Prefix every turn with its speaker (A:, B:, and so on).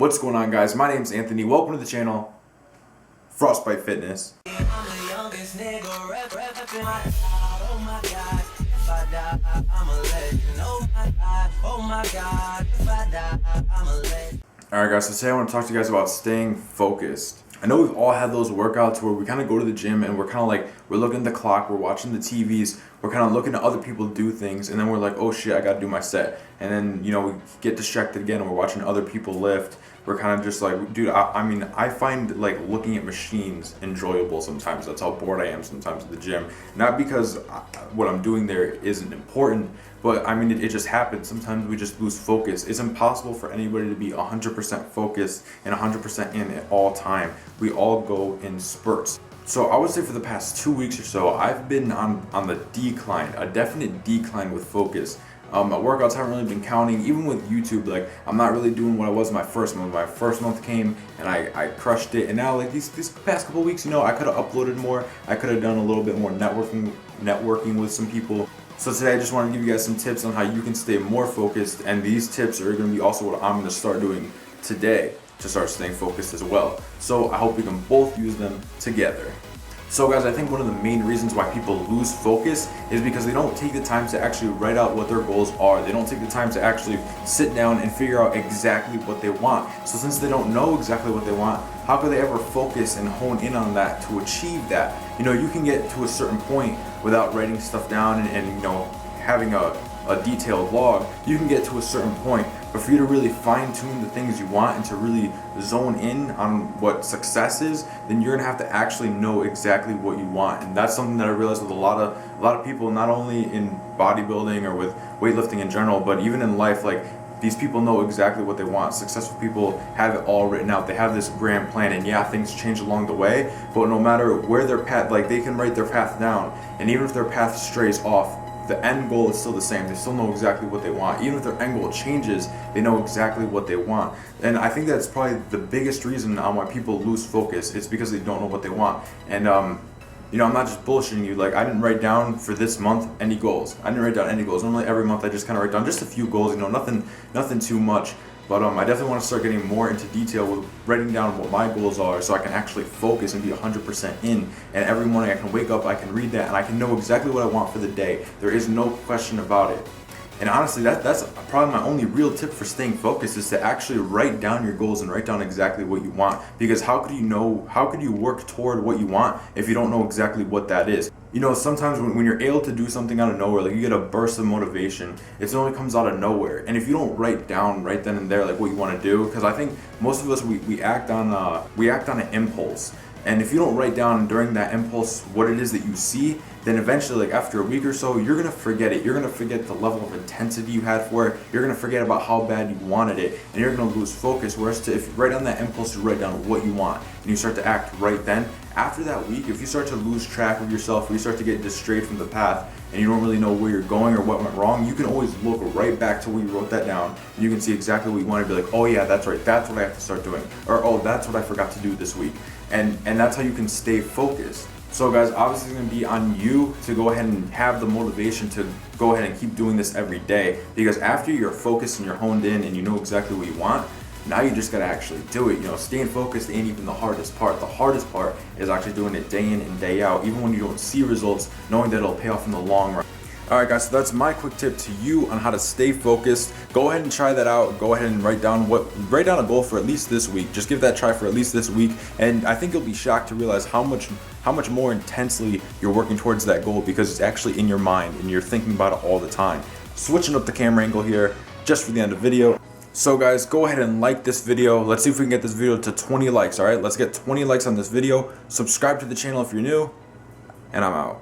A: What's going on, guys? My name's Anthony. Welcome to the channel, Frostbite Fitness. Alright guys, so today I want to talk to you guys about staying focused. I know we've all had those workouts where we kind of go to the gym and we're kind of like, we're looking at the clock, we're watching the TVs, we're kind of looking at other people do things, and then we're like, oh shit, I gotta do my set. And then, we get distracted again and we're watching other people lift. We're kind of just like, dude, I find like looking at machines enjoyable sometimes. That's how bored I am sometimes at the gym. Not because what I'm doing there isn't important, but it just happens. Sometimes we just lose focus. It's impossible for anybody to be 100% focused and 100% in at all time. We all go in spurts. So I would say for the past 2 weeks or so, I've been on the decline, a definite decline with focus. My workouts haven't really been counting. Even with YouTube, like, I'm not really doing what I was my first month. My first month came and I crushed it. And now, like, these past couple weeks, I could have uploaded more. I could have done a little bit more networking with some people. So today I just want to give you guys some tips on how you can stay more focused. And these tips are going to be also what I'm going to start doing today to start staying focused as well. So I hope we can both use them together. So guys, I think one of the main reasons why people lose focus is because they don't take the time to actually write out what their goals are. They don't take the time to actually sit down and figure out exactly what they want. So since they don't know exactly what they want, how could they ever focus and hone in on that to achieve that? You can get to a certain point without writing stuff down and having a detailed log. You can get to a certain point, but for you to really fine-tune the things you want and to really zone in on what success is, then you're gonna have to actually know exactly what you want. And that's something that I realized with a lot of people, not only in bodybuilding or with weightlifting in general, but even in life. Like, these people know exactly what they want. Successful people have it all written out. They have this grand plan, and yeah, things change along the way, but no matter where their path, like, they can write their path down, and even if their path strays off, the end goal is still the same. They still know exactly what they want. Even if their end goal changes, they know exactly what they want. And I think that's probably the biggest reason on why people lose focus. It's because they don't know what they want. And I'm not just bullshitting you. Like, I didn't write down for this month any goals. I didn't write down any goals. Normally every month I just kind of write down just a few goals. Nothing too much. But I definitely want to start getting more into detail with writing down what my goals are, so I can actually focus and be 100% in. And every morning I can wake up, I can read that, and I can know exactly what I want for the day. There is no question about it. And honestly, that's probably my only real tip for staying focused, is to actually write down your goals and write down exactly what you want. Because how could you work toward what you want if you don't know exactly what that is? Sometimes when you're able to do something out of nowhere, like you get a burst of motivation, it only comes out of nowhere. And if you don't write down right then and there like what you want to do, because I think most of us we act on an impulse. And if you don't write down during that impulse what it is that you see, then eventually, like after a week or so, you're gonna forget it. You're gonna forget the level of intensity you had for it. You're gonna forget about how bad you wanted it, and you're gonna lose focus. Whereas if you write down that impulse, you write down what you want, and you start to act right then. After that week, if you start to lose track of yourself, or you start to get strayed from the path, and you don't really know where you're going or what went wrong, you can always look right back to where you wrote that down, and you can see exactly what you want to be like, oh yeah, that's right, that's what I have to start doing, or oh, that's what I forgot to do this week. And that's how you can stay focused. So guys, obviously it's going to be on you to go ahead and have the motivation to go ahead and keep doing this every day, because after you're focused and you're honed in and you know exactly what you want, now you just got to actually do it. Staying focused ain't even the hardest part. The hardest part is actually doing it day in and day out, even when you don't see results, knowing that it'll pay off in the long run. Alright guys, so that's my quick tip to you on how to stay focused. Go ahead and try that out. Go ahead and write down a goal for at least this week. Just give that a try for at least this week, and I think you'll be shocked to realize how much more intensely you're working towards that goal, because it's actually in your mind and you're thinking about it all the time. Switching up the camera angle here just for the end of the video. So guys, go ahead and like this video. Let's see if we can get this video to 20 likes. Alright, let's get 20 likes on this video. Subscribe to the channel if you're new, and I'm out.